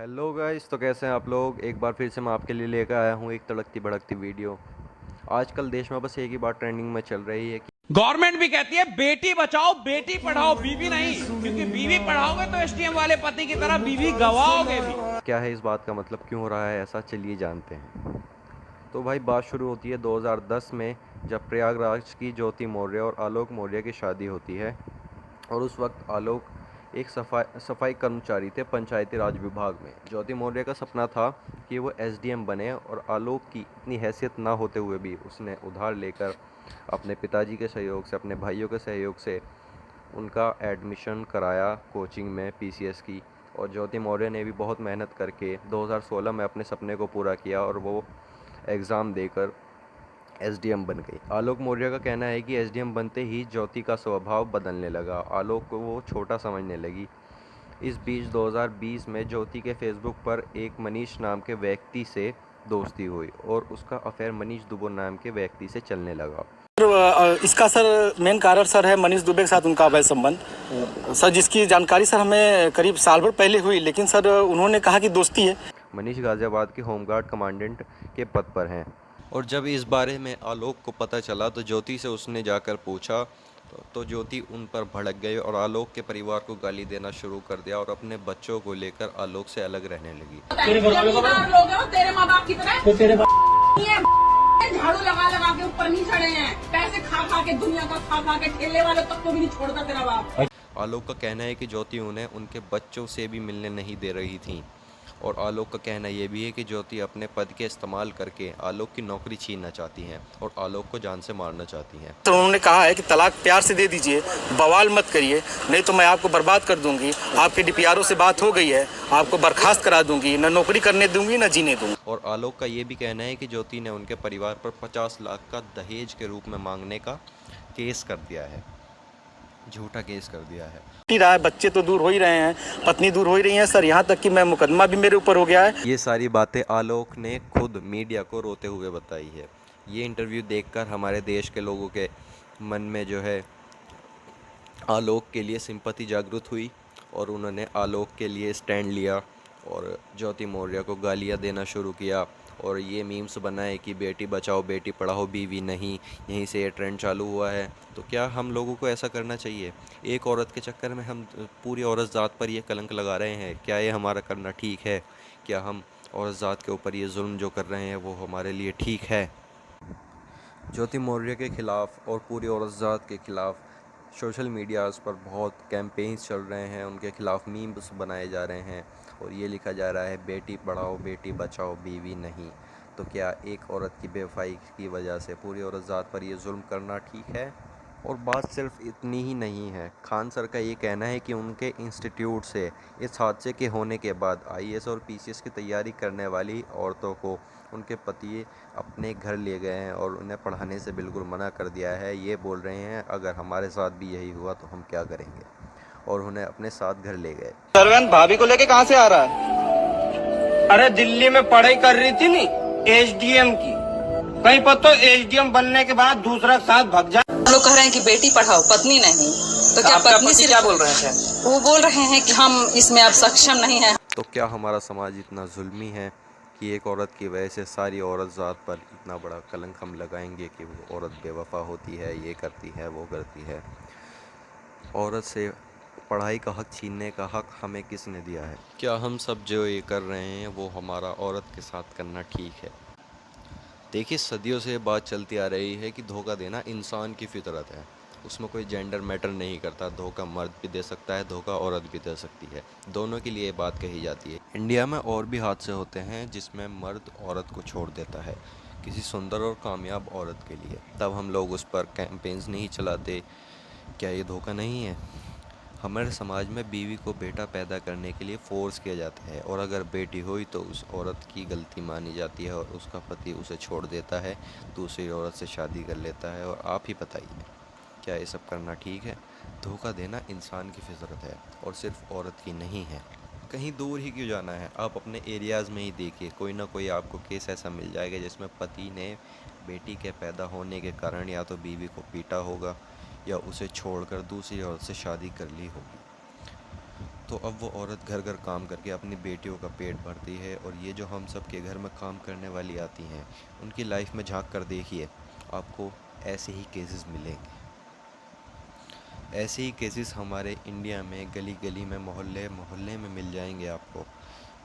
Hello guys, तो कैसे हैं आप लोग। एक बार फिर से मैं आपके लिए लेकर आया हूँ एक तड़कती भड़कती वीडियो। आजकल देश में बस एक ही बात ट्रेंडिंग में चल रही है कि गवर्नमेंट भी कहती है बेटी बचाओ बेटी पढ़ाओ, बीवी नहीं, क्योंकि बीवी पढ़ाओगे तो एसटीएम वाले पति की तरह बीवी गवाओगे भी। क्या है इस बात का मतलब, क्यों हो रहा है ऐसा, चलिए जानते हैं। तो भाई बात शुरू होती है 2010 में, जब प्रयागराज की ज्योति मौर्य और आलोक मौर्य की शादी होती है। और उस वक्त आलोक एक सफाई कर्मचारी थे पंचायती राज विभाग में। ज्योति मौर्य का सपना था कि वो एसडीएम बने, और आलोक की इतनी हैसियत ना होते हुए भी उसने उधार लेकर अपने पिताजी के सहयोग से, अपने भाइयों के सहयोग से उनका एडमिशन कराया कोचिंग में पीसीएस की। और ज्योति मौर्य ने भी बहुत मेहनत करके 2016 में अपने सपने को पूरा किया और वो एग्ज़ाम देकर एसडीएम बन गई। आलोक मौर्य का कहना है कि एसडीएम बनते ही ज्योति का स्वभाव बदलने लगा, आलोक को वो छोटा समझने लगी। इस बीच 2020 में ज्योति के फेसबुक पर एक मनीष नाम के व्यक्ति से दोस्ती हुई और उसका अफेयर मनीष दुबे नाम के व्यक्ति से चलने लगा। इसका सर मेन कारण सर है मनीष दुबे के साथ उनका अवैध संबंध सर, जिसकी जानकारी सर हमें करीब साल भर पहले हुई, लेकिन सर उन्होंने कहा कि दोस्ती है। मनीष गाजियाबाद के होमगार्ड कमांडेंट के पद पर हैं। और जब इस बारे में आलोक को पता चला तो ज्योति से उसने जाकर पूछा, तो ज्योति उन पर भड़क गई और आलोक के परिवार को गाली देना शुरू कर दिया और अपने बच्चों को लेकर आलोक से अलग रहने लगी। तेरे घर वालों का लोग हो, तेरे माँ बाप की तरह तो तेरे झाड़ू लगा लगा के ऊपर नहीं चढ़े हैं, पैसे खा खा के, दुनिया का खा खा के, ठेले वालों तक को भी नहीं छोड़ता तेरा बाप। आलोक का कहना है कि ज्योति उन्हें उनके बच्चों से भी मिलने नहीं दे रही थी। और आलोक का कहना यह भी है कि ज्योति अपने पद के इस्तेमाल करके आलोक की नौकरी छीनना चाहती हैं और आलोक को जान से मारना चाहती हैं। तो उन्होंने कहा है कि तलाक प्यार से दे दीजिए, बवाल मत करिए, नहीं तो मैं आपको बर्बाद कर दूंगी। आपके डीपीआरओ से बात हो गई है, आपको बर्खास्त करा दूंगी, न नौकरी करने दूंगी न जीने दूंगी। और आलोक का ये भी कहना है कि ज्योति ने उनके परिवार पर 50 लाख का दहेज के रूप में मांगने का केस कर दिया है, झूठा केस कर दिया है। रहा है, बच्चे तो दूर हो ही रहे हैं, पत्नी दूर हो ही रही है सर, यहाँ तक कि मैं मुकदमा भी मेरे ऊपर हो गया है। ये सारी बातें आलोक ने खुद मीडिया को रोते हुए बताई है। ये इंटरव्यू देखकर हमारे देश के लोगों के मन में जो है आलोक के लिए सिंपैथी जागृत हुई और उन्होंने आलोक के लिए स्टैंड लिया और ज्योति मौर्य को गालियाँ देना शुरू किया। और ये मीम्स बनाए कि बेटी बचाओ बेटी पढ़ाओ बीवी नहीं, यहीं से ये ट्रेंड चालू हुआ है। तो क्या हम लोगों को ऐसा करना चाहिए? एक औरत के चक्कर में हम पूरी औरत ज़ात पर ये कलंक लगा रहे हैं, क्या ये हमारा करना ठीक है? क्या हम औरत ज़ात के ऊपर ये जुल्म जो कर रहे हैं वो हमारे लिए ठीक है? ज्योति मौर्य के ख़िलाफ़ और पूरी औरत ज़ात के ख़िलाफ़ सोशल मीडियाज़ पर बहुत कैंपेन्स चल रहे हैं, उनके ख़िलाफ़ मीम्स बनाए जा रहे हैं और ये लिखा जा रहा है बेटी पढ़ाओ बेटी बचाओ बीवी नहीं। तो क्या एक औरत की बेवफाई की वजह से पूरी औरत ज़ात पर ये जुल्म करना ठीक है? और बात सिर्फ इतनी ही नहीं है। खान सर का ये कहना है कि उनके इंस्टीट्यूट से इस हादसे के होने के बाद आईएएस और पीसीएस की तैयारी करने वाली औरतों को उनके पति अपने घर ले गए हैं और उन्हें पढ़ाने से बिल्कुल मना कर दिया है। ये बोल रहे हैं अगर हमारे साथ भी यही हुआ तो हम क्या करेंगे, और उन्हें अपने साथ घर ले गए। सरवन भाभी को लेके कहाँ से आ रहा है? अरे दिल्ली में पढ़ाई कर रही थी नी एसडीएम की, कहीं पर तो एसडीएम बनने के बाद दूसरा साथ भाग जा। लोग कह रहे हैं कि बेटी पढ़ाओ पत्नी नहीं, तो क्या पत्नी से क्या बोल रहे थे? वो बोल रहे हैं कि हम इसमें अब सक्षम नहीं है। तो क्या हमारा समाज इतना जुल्मी है कि एक औरत की वजह से सारी औरत ज़ात पर इतना बड़ा कलंक हम लगाएंगे कि वो औरत बेवफा होती है, ये करती है, वो करती है? औरत से पढ़ाई का हक छीनने का हक हमें किसने दिया है? क्या हम सब जो ये कर रहे हैं वो हमारा औरत के साथ करना ठीक है? देखिए, सदियों से बात चलती आ रही है कि धोखा देना इंसान की फितरत है, उसमें कोई जेंडर मैटर नहीं करता। धोखा मर्द भी दे सकता है, धोखा औरत भी दे सकती है, दोनों के लिए ये बात कही जाती है। इंडिया में और भी हादसे होते हैं जिसमें मर्द औरत को छोड़ देता है किसी सुंदर और कामयाब औरत के लिए, तब हम लोग उस पर कैंपेन्स नहीं चलाते। क्या ये धोखा नहीं है? हमारे समाज में बीवी को बेटा पैदा करने के लिए फोर्स किया जाता है, और अगर बेटी हुई तो उस औरत की गलती मानी जाती है और उसका पति उसे छोड़ देता है, दूसरी औरत से शादी कर लेता है। और आप ही बताइए, क्या ये सब करना ठीक है? धोखा देना इंसान की फितरत है और सिर्फ औरत की नहीं है। कहीं दूर ही क्यों जाना है, आप अपने एरियाज़ में ही देखिए, कोई ना कोई आपको केस ऐसा मिल जाएगा जिसमें पति ने बेटी के पैदा होने के कारण या तो बीवी को पीटा होगा या उसे छोड़कर दूसरी औरत से शादी कर ली होगी। तो अब वो औरत घर घर काम करके अपनी बेटियों का पेट भरती है, और ये जो हम सब के घर में काम करने वाली आती हैं, उनकी लाइफ में झांक कर देखिए, आपको ऐसे ही केसेस मिलेंगे। ऐसे ही केसेस हमारे इंडिया में गली गली में, मोहल्ले मोहल्ले में मिल जाएंगे आपको।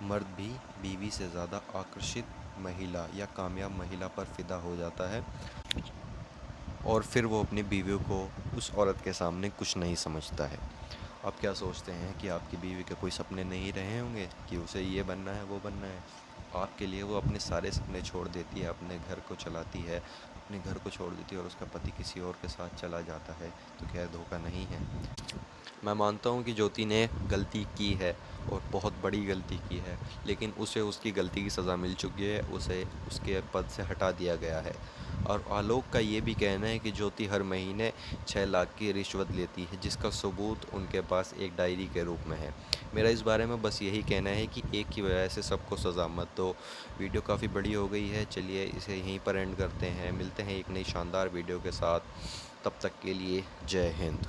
मर्द भी बीवी से ज़्यादा आकर्षित महिला या कामयाब महिला पर फिदा हो जाता है, और फिर वो अपनी बीवियों को उस औरत के सामने कुछ नहीं समझता है। आप क्या सोचते हैं कि आपकी बीवी के कोई सपने नहीं रहे होंगे कि उसे ये बनना है, वो बनना है? आपके लिए वो अपने सारे सपने छोड़ देती है, अपने घर को चलाती है, अपने घर को छोड़ देती है, और उसका पति किसी और के साथ चला जाता है, तो क्या धोखा नहीं है? मैं मानता हूँ कि ज्योति ने गलती की है, और बहुत बड़ी गलती की है, लेकिन उसे उसकी गलती की सज़ा मिल चुकी है, उसे उसके पद से हटा दिया गया है। और आलोक का ये भी कहना है कि ज्योति हर महीने 6 लाख की रिश्वत लेती है, जिसका सबूत उनके पास एक डायरी के रूप में है। मेरा इस बारे में बस यही कहना है कि एक की वजह से सबको सज़ा मत दो। वीडियो काफ़ी बड़ी हो गई है, चलिए इसे यहीं पर एंड करते हैं। मिलते हैं एक नई शानदार वीडियो के साथ, तब तक के लिए जय हिंद।